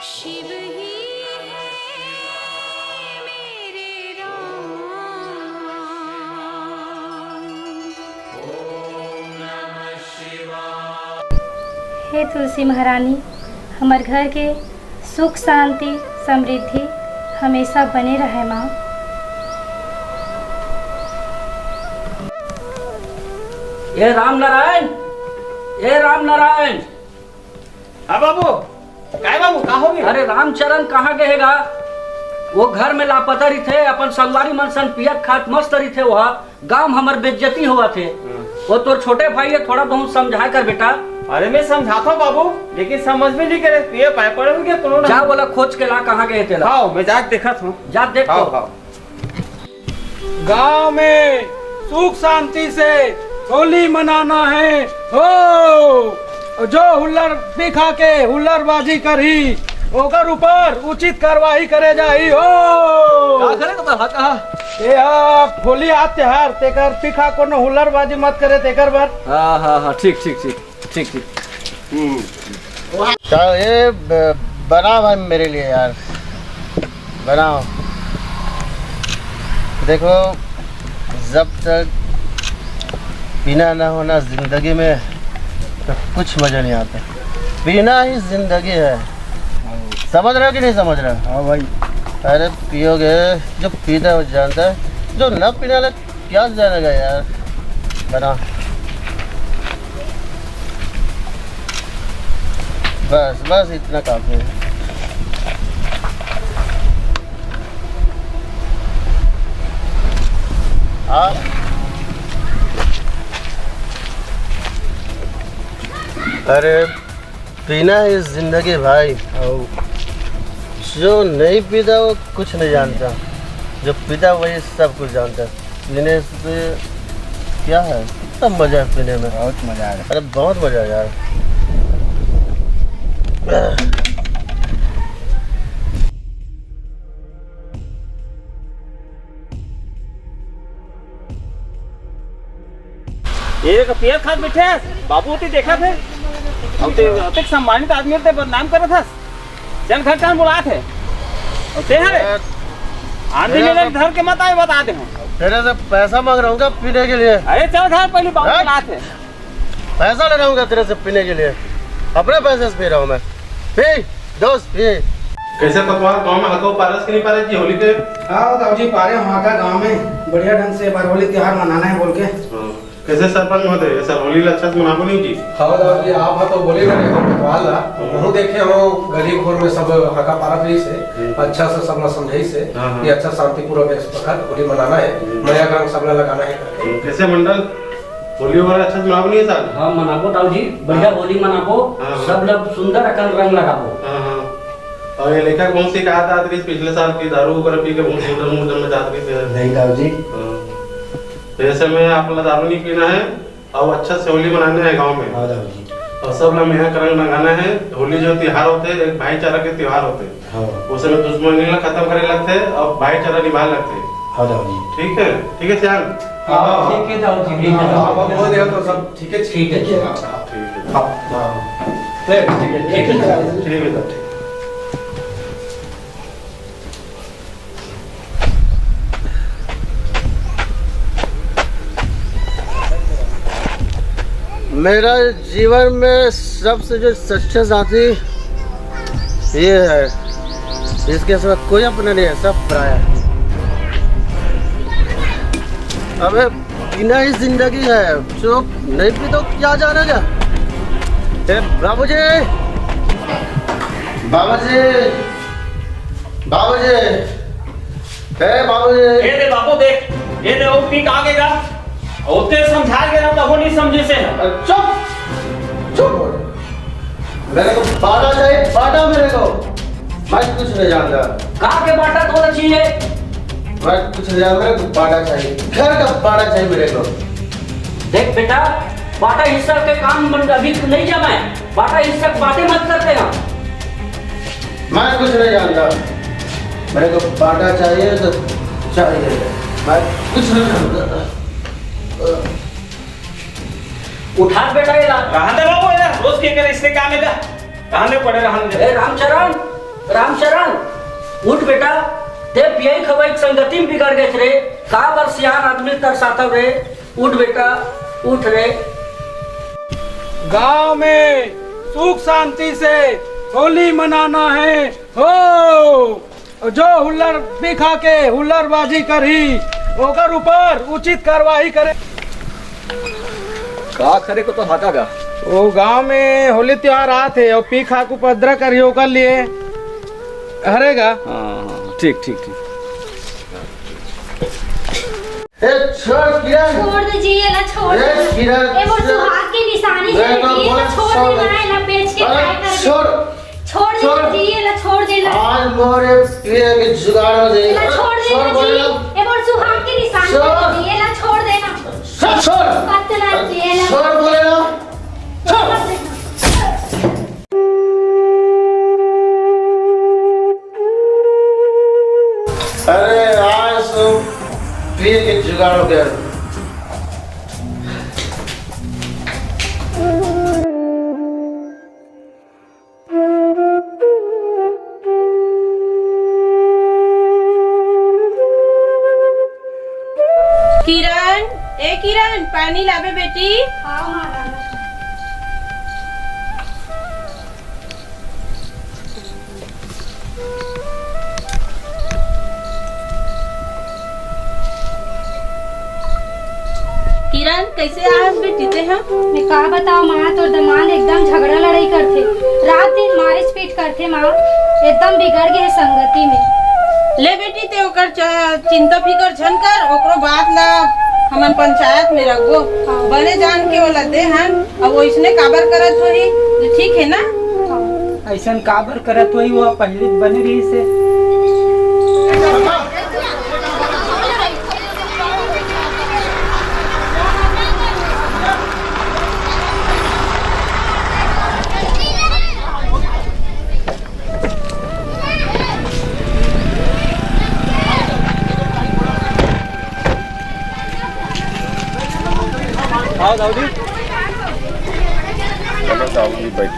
शिव ही है मेरे राम। ओम नमः शिवाय। हे तुलसी महारानी, हमार घर के सुख शांति समृद्धि हमेशा बने रहे माँ। ये राम नारायण, ये राम नारायण। हाँ बाबू, काय बाबू कहाँ हो गया? अरे रामचरण कहाँ गएगा? वो घर में लापता रही थे, अपन संगवारी मनसन पियत खात मस्त रही थे। वह गांव हमार बेइज्जती हुआ थे। वो तो छोटे भाई है, थोड़ा बहुत समझा कर बेटा। अरे मैं समझाता हूँ बाबू, लेकिन समझ में नहीं करे। पिए पाए पड़े हुए कोनो ना। जा बोला खोज के ला, कहाँ गए थे? हाँ मैं जाके देखा हूँ। जा देख। गांव में सुख शांति से होली मनाना है हो। जो हुल्लड़ दिखा के हुल्लड़बाजी करी ओकर ऊपर उचित कार्रवाई करे जाई हो। क्या करे कहा? ये आप होली आ त्योहार तेकर दिखा कोनो हुल्लड़बाजी मत करे तेकर बार। हाँ हाँ हाँ, ठीक ठीक ठीक ठीक ठीक। चलो ये बनाओ भाई मेरे लिए यार, बनाओ। देखो जब तक पीना ना होना जिंदगी में तो कुछ मजा नहीं आता। पीना ही जिंदगी है। समझ रहे हो कि नहीं समझ रहे हो? हाँ भाई। अरे पियोगे, जो पीना है वो जानता है, जो न पीने वाला क्या जानेगा यार। बनाओ बस बस, इतना काफी है। अरे पीना है जिंदगी भाई। जो नहीं पीता वो कुछ नहीं जानता, जो पीता वही सब कुछ जानता है। पीने से क्या है, कितना मजा है पीने में। बहुत मजा आया। अरे बहुत मजा है यार। ये पियर खाद बैठे हैं बाबू, होती देखा थे। अब तक सम्मानित आदमी थे, बदनाम कर रहा था। जन घर कहाँ बुला थे आंधी में घर के मत आए, बता दे। तेरे से पैसा मांग रहा हूँ पीने के लिए। अरे चल घर पहले बाबू बुला थे। पैसा ले रहा हूँ तेरे से पीने के लिए, अपने पैसे से पी रहा हूँ मैं। पी दोस्त पी। कैसे पकवान गांव में हको पारस के नहीं पारस जी होली के? हाँ ताऊ जी पारे वहाँ का गांव में बढ़िया ढंग से बार होली त्योहार मनाना है बोल के। कैसे सरपंच होते ऐसा होली अच्छा से मनाबो नहीं जी? हाँ ताऊ जी आप तो बोले ना हम पकवान ला वो देखे हम गली घोर में सब हका पारा रही से अच्छा से सबला समझाई से ये अच्छा शांतिपूर्वक इस प्रकार होली मनाना है, नया रंग सबला लगाना है। कैसे मंडल होली वाला अच्छा से मनाबो नहीं साल? हाँ मनाबो ताऊ जी, बढ़िया होली मनाबो। सब लोग सुंदर अकल रंग लगाबो। और ये लेखक कौन सी कहा था पिछले साल की दारू वगैरह पी के मुंह में जाती थी? नहीं ताऊ जी, ऐसे में आप लोग दारू नहीं पीना है और अच्छा से होली मनाना है गांव में। हाँ ताऊ जी। और सब लोग मेहनत रंग लगाना है। होली जो त्योहार होते हैं एक भाईचारा के त्योहार होते हैं। हाँ उसमें दुश्मनी खत्म करे लगते हैं और भाईचारा निभा लगते हैं। हाँ ताऊ जी। ठीक है, ठीक है श्याम। ठीक है ताऊ जी, ठीक है। आप बोल दिया तो सब ठीक है। ठीक है ठीक है ठीक है ठीक है। मेरा जीवन में सबसे जो सच्चा साथी ये है, इसके साथ कोई अपना नहीं है, सब पराया है। अबे पीना ही जिंदगी है, जो नहीं पी तो क्या जानेगा। बाबूजी बाबूजी बाबूजी बाबूजी। ये दे बाबू देख, ये दे वो पी कहाँ गएगा? होते समझा के ना तो वो नहीं समझे से। चुप चुप बोल। मेरे को बाटा चाहिए, बाटा मेरे को। मैं कुछ नहीं जानता। कहाँ के बाटा तो चाहिए? मैं कुछ नहीं जानता, मेरे को बाटा चाहिए, घर का बाटा चाहिए मेरे को। देख बेटा, बाटा हिस्सा के काम अभी नहीं जमा है। बाटा हिस्सा बातें मत करते हैं। मैं कुछ नहीं जानता, मेरे को बाटा चाहिए तो चाहिए। मैं कुछ नहीं जानता। उठा बेटा ये कहां दे बाबू, ये रोज के करे इससे काम है। कहां दे पड़े रहन दे। रामचरण रामचरण उठ बेटा, ते पियई खवई के संगति में बिगड़ गए रे। का बर सियान आदमी तरसाता रे। उठ बेटा उठ रे। गांव में सुख शांति से होली मनाना है हो। जो हुल्लड़ दिखा के हुल्लड़बाजी करी ओकर ऊपर उचित कार्रवाई करे। का करे को तो हाका गा। वो गांव में होली त्योहार आते और पी खा को उपद्रव करी ओकर लिए हरेगा। हाँ ठीक ठीक ठीक। ए छोड़ किरण, छोड़ दीजिए ना, छोड़ ए किरण, ए वो सुहाग की निशानी है, ये ना छोड़ देना है ना, बेच के खाए कर छोड़ दीजिए ना, छोड़ देना। आज मोरे प्रिय के जुगाड़ हो जाएगा। ना छोड़ देना जी, ए वो सुहाग की निशानी है, ये ना छोड़ देना। छोड़ पतना ये ना छोड़ बोले ना। अरे आज तो प्रिय के जुगाड़ हो गया। किरण, ए किरण, पानी लावे बेटी। हाँ महाराज। किरण कैसे आज बेटी ते हैं? मैं का बताओ माँ, तो दमाद एकदम झगड़ा लड़ाई करते, रात दिन मारिस पीट करते माँ, एकदम बिगड़ गए संगति में। ले बेटी ते ओकर चिंता फिकर झन कर, ओकरो बात ला हमन पंचायत में रखो। बने जान के वाला दे हम, अब वैसने काबर करत होई तो ठीक है ना। ऐसा काबर करत हुई वो पहले बनी रही से। आओ दाऊदी। चलो दाऊदी बैठ।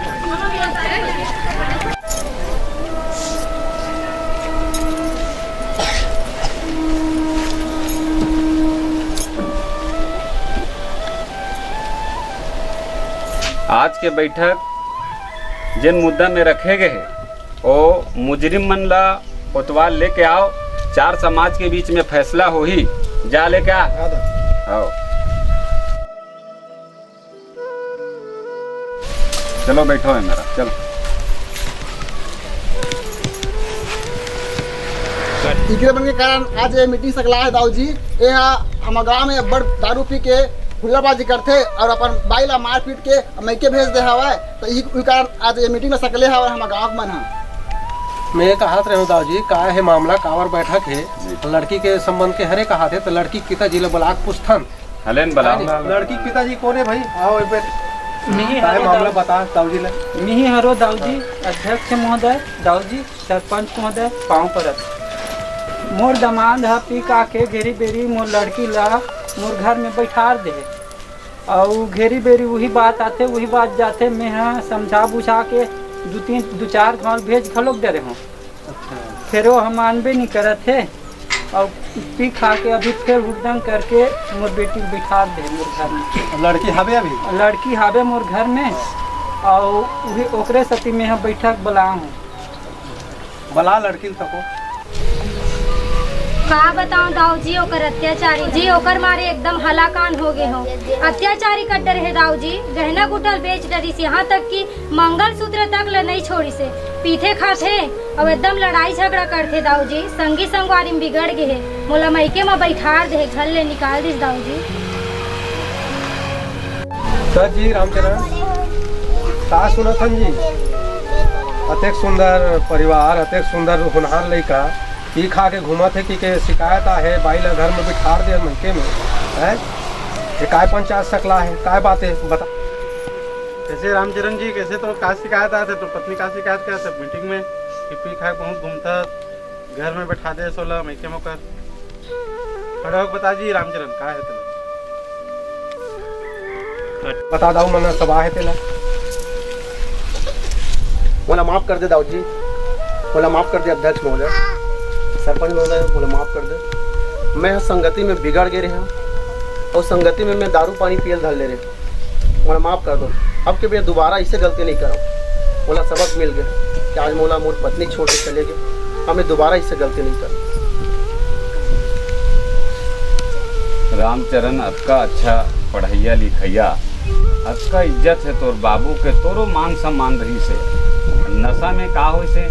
आज के बैठक जिन मुद्दा में रखे गए है ओ मुजरिम मन ला कोतवाल लेके आओ, चार समाज के बीच में फैसला हो ही जा लेके आओ। चलो बैठो है मेरा, चलो। इकरे बन के कारण आज ये मीटिंग सकला है दाऊ जी। ये हम गाँव में बड़ दारू पी के हुल्लाबाजी करते और अपन बाई ला मार पीट के मैके भेज दे हवा, तो ई कारण आज ये मीटिंग में सकले हवा हम गाँव मन है। मैं कहत रहे दाऊ जी, का है मामला कावर बैठक है, लड़की के संबंध के हरे कहा थे, तो लड़की के पिताजी ले बुला पूछथन। हलेन बुला। लड़की के पिताजी कौन है भाई? आओ एक बार मिही का है मामला बता दाऊजी ले। मिही हरो दाऊजी, अध्यक्ष महोदय, दाऊजी सरपंच महोदय, पाँव परत। मोर दमाद है पी का के घेरी बेरी मोर लड़की ला मोर घर में बैठार दे, और घेरी बेरी वही बात आते वही बात जाते। मैं हाँ समझा बुझा के दो चार घर भेज खलोक दे रहे हूँ। फिर वो हम मानबे नहीं करत थे, और पी खा के अभी फिर हुड़दंग करके मोर बेटी को बिठा दे मोर घर में। लड़की हावे अभी? लड़की हावे मोर घर में, और वही ओकरे सती में हम बैठक बुला हूँ। बुला लड़की तको। का बताऊं दाऊ जी, ओकर अत्याचारी जी ओकर मारे एकदम हलाकान हो गए हो। अत्याचारी कट्टर है दाऊ जी, गहना गुटल बेच डरी से, यहाँ तक कि मंगलसूत्र तक ल नहीं छोड़ी से, पीठे खाते और एकदम लड़ाई झगड़ा करते दाऊ जी। संगी संगवारी में बिगड़ गए है, मोला मैके में बैठार दे, घर ले निकाल दिस दाऊ जी। सर जी रामचरण का सुनथन जी, अतेक सुंदर परिवार, अतेक सुंदर होनहार लड़का पी खा के घूमत है कि के शिकायत है बाई ला घर में बिठार दे महीके में है। ये काय पंचायत सकला है, काय बात है बता। कैसे रामचरण जी, कैसे तो का शिकायत आते तो पत्नी का शिकायत क्या सब मीटिंग में कि पी खा बहुत घूमता, घर में बैठा दे 16 महीके में कर खड़ा होकर बता जी रामचरण का है तेला बता दाऊ मन सभा है तेला। मोला माफ कर दे दाऊ जी, बोला माफ़ कर दे अध्यक्ष महोदय, सरपंच महोदय बोला माफ़ कर दे। मैं संगति में बिगड़ गए रहे और संगति में मैं दारू पानी पियल धर ले रहे, बोला माफ़ कर दो, अब के मैं दोबारा ऐसे गलती नहीं करूँ। बोला सबक मिल गया कि आज मोला मोर पत्नी छोड़ के चले गए, अब मैं दोबारा इससे गलती नहीं करूँ। रामचरण आपका अच्छा पढ़ैया लिखैया, आपका इज्जत है तोर बाबू के, तोरो मान सम्मान रही से। नशा में का हो से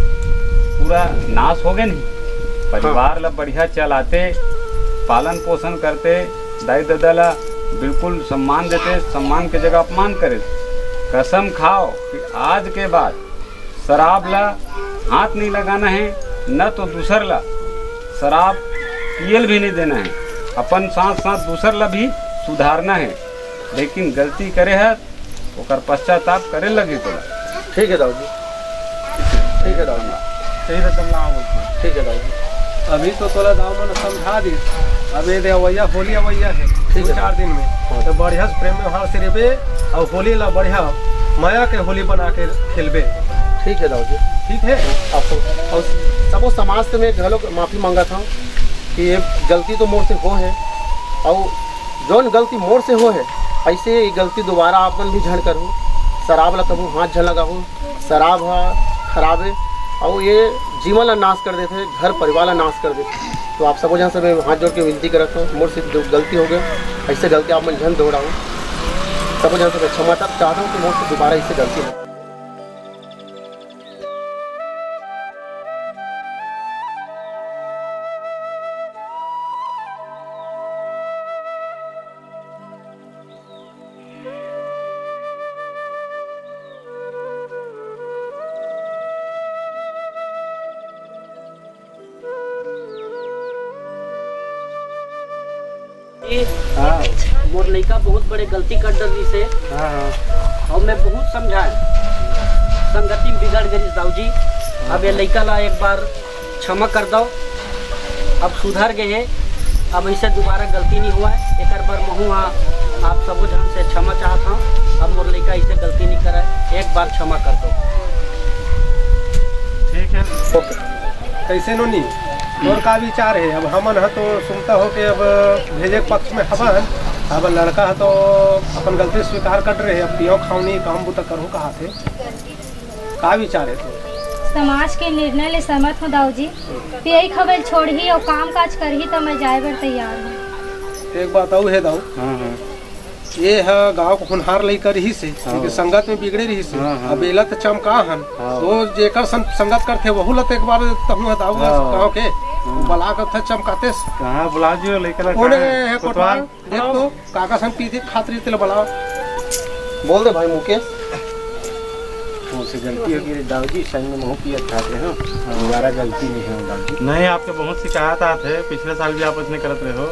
पूरा नाश हो गए नहीं। परिवार ला बढ़िया चलाते, पालन पोषण करते, दाई दादा ला बिल्कुल सम्मान देते, सम्मान के जगह अपमान करे। कसम खाओ कि आज के बाद शराब ला हाथ नहीं लगाना है, न तो दूसर ला शराब पियल भी नहीं देना है। अपन साथ साथ दूसर ला भी सुधारना है, लेकिन गलती करे है ओकर पश्चाताप करे लगे तो। ठीक है दाऊ जी, ठीक है दाऊ जी, सही रकम ना हो। ठीक है दाऊ जी। अभी तो तोला दाव मन समझा दी, अब ये अवैया होली अवैया है, ठीक है 4 दिन में तो बढ़िया से प्रेम व्यवहार से रेबे और होली ला बढ़िया माया के होली बना के खेलबे। ठीक है दाऊ जी, ठीक है। आपको और सबो समाज से मैं घरों माफ़ी मांगा था कि ये गलती तो मोर से हो है, और जौन गलती मोर से हो है ऐसे ये गलती दोबारा अपन भी झड़ करूँ। शराब ला कबू हाथ झल लगाऊँ, शराब खराब है और ये जीवन ला नाश कर देते, घर परिवार ला नाश कर देते। तो आप सब जहाँ से मैं हाथ जोड़ के विनती करता हूँ, मोर से जो गलती हो गई ऐसे गलती आप मन झन दोहराऊँ। सब जहाँ से मैं क्षमा चाहता हूँ कि मोर से दोबारा ऐसे गलती हो। मोर लड़का बहुत बड़े गलती कर डरी से, और मैं बहुत समझाए, संगति में बिगड़ गई दाऊ जी। अब ये लड़का ला एक बार क्षमा कर दो, अब सुधर गए है, अब ऐसे दोबारा गलती नहीं हुआ है। एक बार महू आप सब जन से क्षमा चाहता हूँ, अब मोर लड़का ऐसे गलती नहीं करे, एक बार क्षमा कर दो। ठीक है, कैसे नो नहीं और का विचार है। अब हमन है तो सुनता हो कि अब भेजे के पक्ष में हवन, अब लड़का है तो अपन गलती स्वीकार कर रहे, अब पियो खाऊनी काम बुता करो कहाँ से, का विचार है तो। समाज के निर्णय ले सहमत हूँ दाऊ जी, यही खबर छोड़ी और काम काज करही तो मैं जाए बर तैयार हूँ। एक बात और है दाऊ, ये है गांव को हुनहार लई कर ही से, क्योंकि संगत में बिगड़े रही से। अब एला तो चमका हन तो जेकर संगत करते वहु लत एक बार तहु दाऊ गांव के बला कर था चमकाते कहां बुला जियो लेकर कोने है कोटवाल देख तो काका संग पीते खातिर तेल बला बोल दे भाई मुकेश। मुझसे गलती हो गई दाऊ जी, संग में मुँह पिया खाते हैं, दोबारा गलती नहीं है दाऊ जी। नहीं, आपके बहुत शिकायत आते, पिछले साल भी आप उसने करते रहे हो,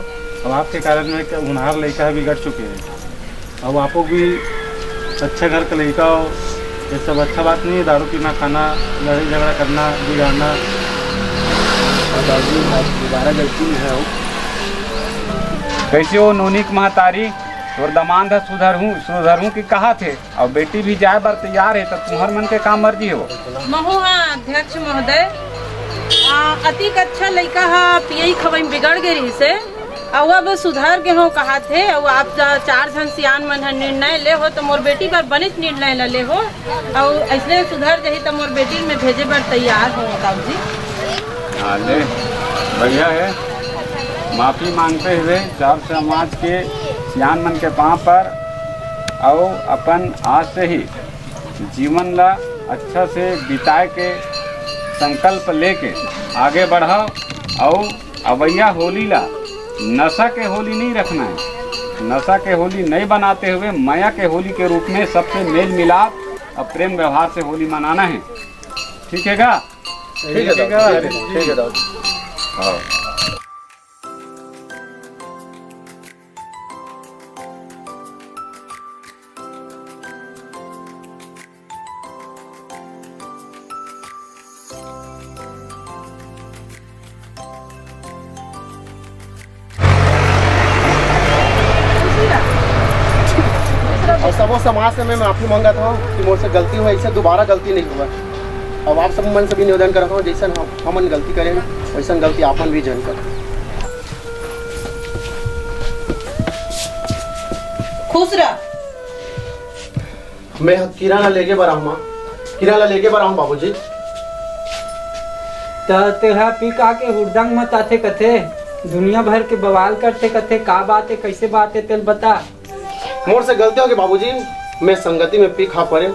अब आपके कारण में हुनहार लड़का बिगड़ चुके हैं। अब आपको भी अच्छा घर का लड़का हो, ये सब अच्छा बात नहीं है। दारू पीना, खाना, लड़ाई झगड़ा करना, बिगाड़ना। दादी दोबारा गलती नहीं है। कैसे हो नोनिक महतारी, और दमांद सुधर हूँ कि कहा थे, और बेटी भी जाए बार तैयार है, तब तुम्हार मन के काम मर्जी हो। महुआ अध्यक्ष महोदय, अतिक अच्छा लड़का है, पियई खबई बिगड़ गई से, और अब सुधार के हो कहा थे, और आप 4 जन सियान मन निर्णय ले हो तो मोर बेटी पर बनित निर्णय ले हो, और ऐसे सुधर जाही तो मोर बेटी में भेजे पर तैयार हो दाऊ जी। ले बढ़िया है, माफ़ी मांगते हुए 4 समाज के सियान मन के पाँव पर, और अपन आज से ही जीवन ला अच्छा से बिताए के संकल्प लेके आगे बढ़ाओ, और अवैया होली ला नशा के होली नहीं रखना है। नशा के होली नहीं बनाते हुए माया के होली के रूप में सबसे मेल मिलाप और प्रेम व्यवहार से होली मनाना है। ठीक है का? ठीक है दाऊ जी। हाँ। और सबो समाज से मैं माफ़ी मांगा था कि मुझसे गलती हुई, इससे दोबारा गलती नहीं हुआ। अब आप सब मन से भी निवेदन करता हूँ जैसा हमन गलती करें वैसा गलती आपन भी जन कर। खुश रह। मैं किराना लेके बरा हूँ माँ, किराना लेके बरा हूँ बाबूजी। तेरा पी का के हुड़दंग मत आते कथे, दुनिया भर के बवाल करते कथे, का बात है कैसे बात है तेल बता। मोर से गलती हो गई बाबूजी, मैं संगति में पी खा पड़े,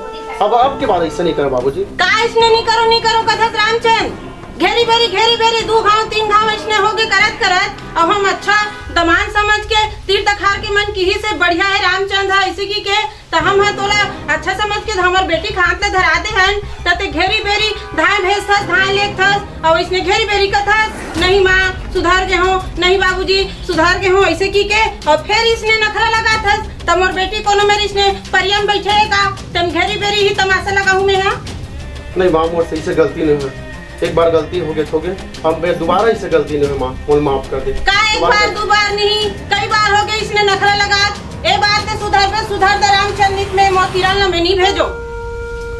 अब के बाद ऐसा नहीं करो बाबूजी। का इसने नहीं करो कथत रामचंद। घेरी बेरी 2 घाव 3 घाव इसने होगे करत अब हम अच्छा दमान समझ के तीर तखार के मन की ही से बढ़िया है रामचंद है इसी की के तो हम है तोला अच्छा समझ के हमार बेटी खात ले धरा दे हन तते घेरी बेरी धाय भेज थस धाय लेक थस और इसने घेरी बेरी कथस नहीं माँ सुधार के हो, नहीं बाबूजी सुधार के हो ऐसे की के और फिर इसने नखरा लगा थस तमोर बेटी कोनो मेरी इसने परियम बैठे का तम घेरी बेरी ही तमाशा लगाऊं मैं। हां नहीं माँ मोर सही से गलती नहीं है, एक बार गलती हो गए अब मैं दोबारा इसे गलती नहीं है माँ, मुझे माफ कर दे। का एक बार 2 बार नहीं कई बार हो गए इसने नखरा लगा ए बात से सुधार दे रामचंद्र में मोतीराल में नहीं भेजो।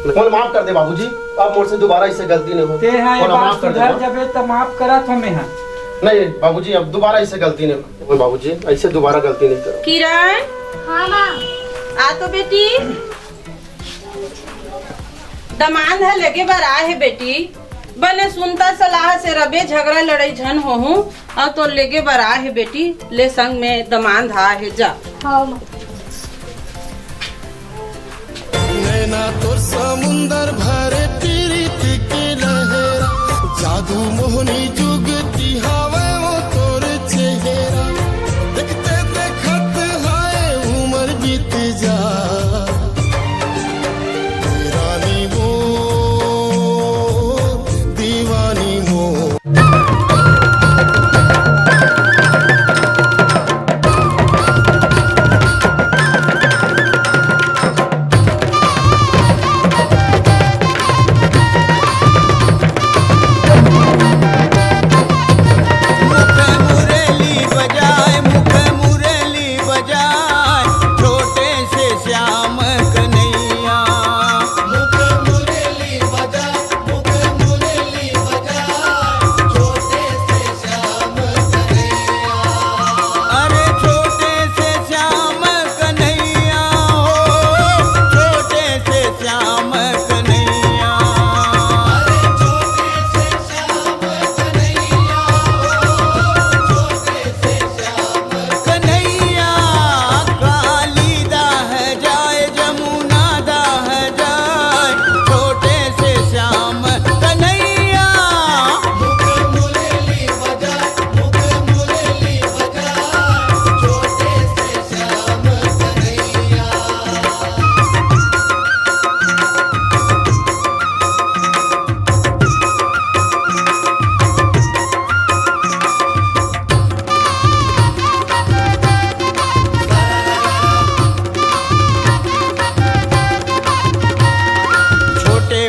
मुझे माफ कर दे बाबूजी, अब मोर से दोबारा इसे गलती नहीं ते हो। हैं बात सुधर जबे त माफ करत हो मैं। हां नहीं बाबूजी अब दोबारा इसे गलती नहीं हो बाबूजी, ऐसे दोबारा गलती नहीं करो। किरण हाँ माँ आ तो बेटी दमान है लगे बार आ है बेटी बने सुनता सलाह से रबे झगड़ा लड़ाई झन हो हूँ और तो लेगे बार आ है बेटी ले संग में दमान धा है जा। हाँ माँ नैना तो समुंदर भरे पीरित के लहरा जादू मोहनी जुगती हवा वो तोर चेहरा देखते देखत हाय उम्र बीत जा रानी वो दीवानी वो।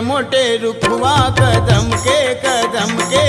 मोटे रुखवा कदम के कदम के